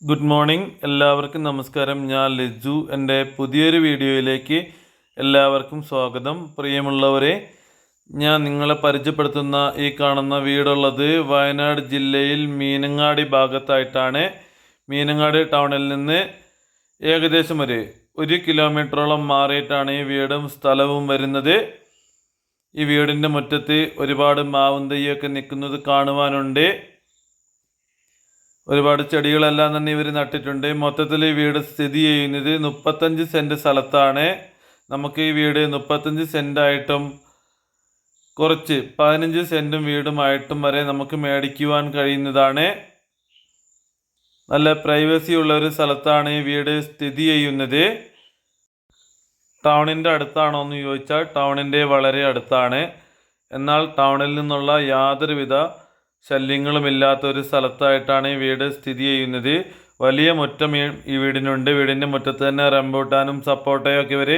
Good morning, എല്ലാവർക്കും നമസ്കാരം. ഞാൻ ലിജു. എൻ്റെ പുതിയൊരു വീഡിയോയിലേക്ക് എല്ലാവർക്കും സ്വാഗതം. പ്രിയമുള്ളവരെ, ഞാൻ നിങ്ങളെ പരിചയപ്പെടുത്തുന്ന ഈ കാണുന്ന വീടുള്ളത് വയനാട് ജില്ലയിൽ മീനങ്ങാടി ഭാഗത്തായിട്ടാണ്. മീനങ്ങാടി ടൗണിൽ നിന്ന് ഏകദേശം ഒരു കിലോമീറ്ററോളം മാറിയിട്ടാണ് ഈ വീടും സ്ഥലവും വരുന്നത്. ഈ വീടിൻ്റെ മുറ്റത്ത് ഒരുപാട് മാവും തൈയൊക്കെ നിൽക്കുന്നത് കാണുവാനുണ്ട്. ഒരുപാട് ചെടികളെല്ലാം തന്നെ ഇവർ നട്ടിട്ടുണ്ട്. മൊത്തത്തിൽ ഈ വീട് സ്ഥിതി ചെയ്യുന്നത് 35 സെൻറ്റ് സ്ഥലത്താണ്. നമുക്ക് ഈ വീട് 35 സെൻറ്റായിട്ടും കുറച്ച് 15 സെൻറ്റും വീടുമായിട്ടും വരെ നമുക്ക് മേടിക്കുവാൻ കഴിയുന്നതാണ്. നല്ല പ്രൈവസി ഉള്ള ഒരു സ്ഥലത്താണ് ഈ വീട് സ്ഥിതി ചെയ്യുന്നത്. ടൗണിൻ്റെ അടുത്താണോ എന്ന് ചോദിച്ചാൽ ടൗണിൻ്റെ വളരെ അടുത്താണ്. എന്നാൽ ടൗണിൽ നിന്നുള്ള യാതൊരുവിധ ശല്യങ്ങളുമില്ലാത്ത ഒരു സ്ഥലത്തായിട്ടാണ് ഈ വീട് സ്ഥിതി ചെയ്യുന്നത്. വലിയ മുറ്റം ഈ വീടിനുണ്ട്. വീടിൻ്റെ മുറ്റത്ത് തന്നെ റംബൂട്ടാനും സപ്പോട്ടയും ഒക്കെ ഇവർ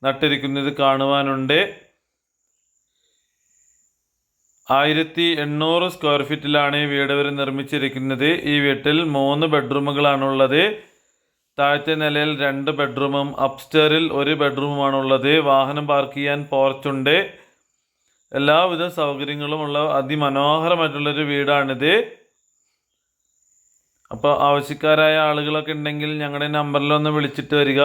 നട്ടിരിക്കുന്നത് കാണുവാനുണ്ട്. 1800 സ്ക്വയർ ഫീറ്റിലാണ് ഈ വീട് ഇവർ നിർമ്മിച്ചിരിക്കുന്നത്. ഈ വീട്ടിൽ 3 ബെഡ്റൂമുകളാണുള്ളത്. താഴത്തെ നിലയിൽ 2 ബെഡ്റൂമും അപ്സ്റ്റെയറിൽ 1 ബെഡ്റൂമുമാണുള്ളത്. വാഹനം പാർക്ക് ചെയ്യാൻ പോർച്ചുണ്ട്. എല്ലാവിധ സൗകര്യങ്ങളുമുള്ള അതിമനോഹരമായിട്ടുള്ളൊരു വീടാണിത്. അപ്പോൾ ആവശ്യക്കാരായ ആളുകളൊക്കെ ഉണ്ടെങ്കിൽ ഞങ്ങളുടെ നമ്പറിലൊന്ന് വിളിച്ചിട്ട് വരിക.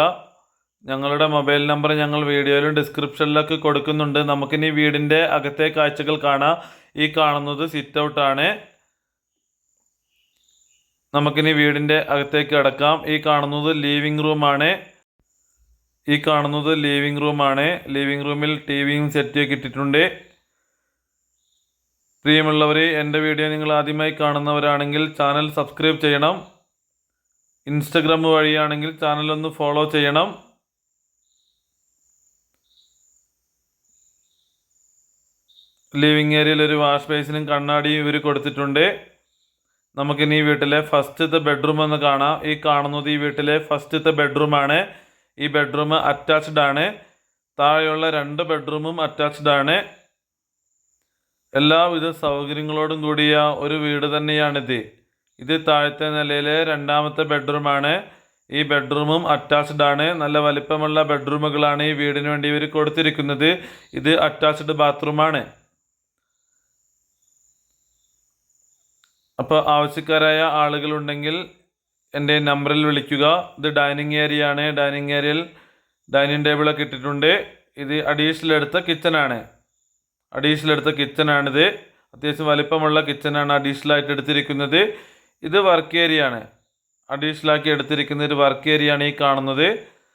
ഞങ്ങളുടെ മൊബൈൽ നമ്പർ ഞങ്ങൾ വീഡിയോയിലും ഡിസ്ക്രിപ്ഷനിലൊക്കെ കൊടുക്കുന്നുണ്ട്. നമുക്കിനി വീടിൻ്റെ അകത്തെ കാഴ്ചകൾ കാണാം. ഈ കാണുന്നത് സിറ്റ് ഔട്ടാണ്. നമുക്കിനി വീടിൻ്റെ അകത്തേക്ക് കിടക്കാം. ഈ കാണുന്നത് ലിവിങ് റൂമാണ്. ലിവിങ് റൂമിൽ ടിവിയും സെറ്റൊക്കെ ഇട്ടിട്ടുണ്ട്. പ്രിയമുള്ളവരെ, എൻ്റെ വീഡിയോ നിങ്ങൾ ആദ്യമായി കാണുന്നവരാണെങ്കിൽ ചാനൽ സബ്സ്ക്രൈബ് ചെയ്യണം. ഇൻസ്റ്റഗ്രാം വഴിയാണെങ്കിൽ ചാനലൊന്ന് ഫോളോ ചെയ്യണം. ലിവിങ് ഏരിയയിൽ ഒരു വാഷ് ബേസിനും കണ്ണാടിയും ഇവർ കൊടുത്തിട്ടുണ്ട്. നമുക്കിനി ഈ വീട്ടിലെ ഫസ്റ്റത്തെ ബെഡ്റൂം എന്ന് കാണാം. ഈ കാണുന്നത് ഈ വീട്ടിലെ ഫസ്റ്റത്തെ ബെഡ്റൂമാണ്. ഈ ബെഡ്റൂം അറ്റാച്ച്ഡ് ആണ്. താഴെയുള്ള 2 ബെഡ്റൂമും അറ്റാച്ച്ഡ് ആണ്. എല്ലാവിധ സൗകര്യങ്ങളോടും കൂടിയ ഒരു വീട് തന്നെയാണിത്. ഇത് താഴത്തെ നിലയിലെ 2ാമത്തെ ബെഡ്റൂമാണ്. ഈ ബെഡ്റൂമും അറ്റാച്ച്ഡ് ആണ്. നല്ല വലിപ്പമുള്ള ബെഡ്റൂമുകളാണ് ഈ വീടിന് വേണ്ടി ഇവർ കൊടുത്തിരിക്കുന്നത്. ഇത് അറ്റാച്ച്ഡ് ബാത്റൂമാണ്. അപ്പോൾ ആവശ്യക്കാരായ ആളുകളുണ്ടെങ്കിൽ എൻ്റെ നമ്പറിൽ വിളിക്കുക. ഇത് ഡൈനിങ് ഏരിയ ആണ്. ഡൈനിങ് ഏരിയയിൽ ഡൈനിങ് ടേബിളൊക്കെ ഇട്ടിട്ടുണ്ട്. ഇത് അഡീഷണൽ എടുത്ത കിച്ചണാണിത്. അത്യാവശ്യം വലിപ്പമുള്ള കിച്ചണാണ് അഡീഷണലായിട്ട് എടുത്തിരിക്കുന്നത്. ഇത് വർക്ക് ഏരിയ ആണ്. അഡീഷണലാക്കി എടുത്തിരിക്കുന്ന ഒരു വർക്ക് ഏരിയ ആണ് ഈ കാണുന്നത്.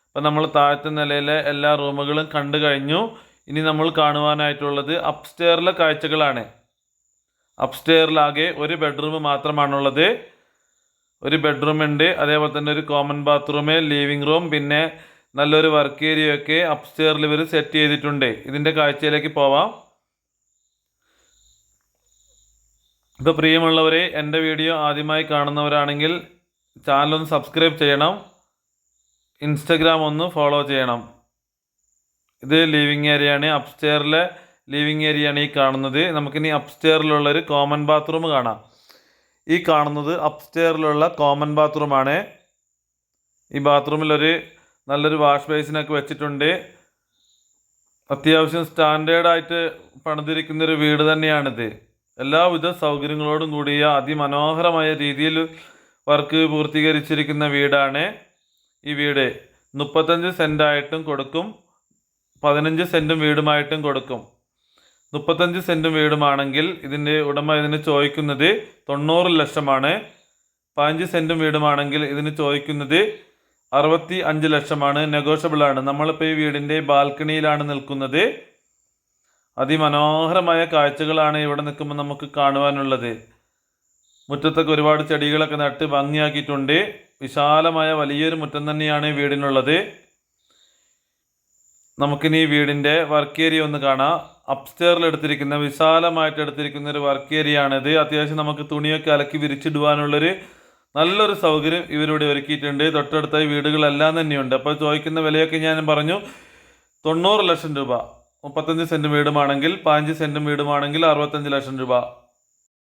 അപ്പോൾ നമ്മൾ താഴത്തെ നിലയിലെ എല്ലാ റൂമുകളും കണ്ടു കഴിഞ്ഞു. ഇനി നമ്മൾ കാണുവാനായിട്ടുള്ളത് അപ്സ്റ്റെയറിലെ കാഴ്ചകളാണ്. അപ്സ്റ്റെയറിലാകെ 1 ബെഡ്റൂം മാത്രമാണുള്ളത്. 1 ബെഡ്റൂം ഉണ്ട്. അതേപോലെ തന്നെ ഒരു കോമൺ ബാത്റൂം, ലിവിങ് റൂം, പിന്നെ നല്ലൊരു വർക്ക് ഏരിയയൊക്കെ അപ്സ്റ്റെയറിൽ ഇവർ സെറ്റ് ചെയ്തിട്ടുണ്ട്. ഇതിൻ്റെ കാഴ്ചയിലേക്ക് പോവാം. ഇപ്പോൾ പ്രിയമുള്ളവരെ, എൻ്റെ വീഡിയോ ആദ്യമായി കാണുന്നവരാണെങ്കിൽ ചാനലൊന്ന് സബ്സ്ക്രൈബ് ചെയ്യണം. ഇൻസ്റ്റഗ്രാം ഒന്ന് ഫോളോ ചെയ്യണം. ഇത് ലിവിങ് ഏരിയ ആണ്. അപ്സ്റ്റെയറിലെ ലിവിങ് ഏരിയ ആണ് ഈ കാണുന്നത്. നമുക്കിനി അപ്സ്റ്റെയറിലുള്ളൊരു കോമൺ ബാത്റൂം കാണാം. ഈ കാണുന്നത് അപ്സ്റ്റെയറിലുള്ള കോമൺ ബാത്റൂമാണ്. ഈ ബാത്റൂമിൽ നല്ലൊരു വാഷ് ബേസിനൊക്കെ വെച്ചിട്ടുണ്ട്. അത്യാവശ്യം സ്റ്റാൻഡേർഡായിട്ട് പണിതിരിക്കുന്നൊരു വീട് തന്നെയാണിത്. എല്ലാവിധ സൗകര്യങ്ങളോടും കൂടിയ അതിമനോഹരമായ രീതിയിൽ വർക്ക് പൂർത്തീകരിച്ചിരിക്കുന്ന വീടാണ്. ഈ വീട് 35 സെൻറ്റായിട്ടും കൊടുക്കും, 15 സെൻറ്റും വീടുമായിട്ടും കൊടുക്കും. 35 സെൻറ്റും വീടുമാണെങ്കിൽ ഇതിൻ്റെ ഉടമ ഇതിന് ചോദിക്കുന്നത് 90 ലക്ഷമാണ്. 15 സെൻറ്റും വീടുമാണെങ്കിൽ ഇതിന് ചോദിക്കുന്നത് 65 ലക്ഷമാണ്. നെഗോഷ്യബിളാണ്. നമ്മളിപ്പോൾ ഈ വീടിൻ്റെ ബാൽക്കണിയിലാണ് നിൽക്കുന്നത്. അതിമനോഹരമായ കാഴ്ചകളാണ് ഇവിടെ നിൽക്കുമ്പോൾ നമുക്ക് കാണുവാനുള്ളത്. മുറ്റത്തൊക്കെ ഒരുപാട് ചെടികളൊക്കെ നട്ട് ഭംഗിയാക്കിയിട്ടുണ്ട്. വിശാലമായ വലിയൊരു മുറ്റം തന്നെയാണ് ഈ വീടിനുള്ളത്. നമുക്കിനി ഈ വീടിൻ്റെ വർക്ക് ഏരിയ ഒന്ന് കാണാം. അപ്സ്റ്റെയറിൽ വിശാലമായിട്ട് എടുത്തിരിക്കുന്ന ഒരു വർക്ക് ഏരിയ ആണിത്. അത്യാവശ്യം നമുക്ക് തുണിയൊക്കെ അലക്കി വിരിച്ചിടുവാനുള്ളൊരു നല്ലൊരു സൗകര്യം ഇവരിവിടെ ഒരുക്കിയിട്ടുണ്ട്. തൊട്ടടുത്തായി വീടുകളെല്ലാം തന്നെയുണ്ട്. അപ്പോൾ ചോദിക്കുന്ന വിലയൊക്കെ ഞാൻ പറഞ്ഞു, 90 ലക്ഷം രൂപ. 35 സെൻറ്റും വീടുമാണെങ്കിൽ, 15 സെൻറ്റും വീടുമാണെങ്കിൽ 65 ലക്ഷം രൂപ.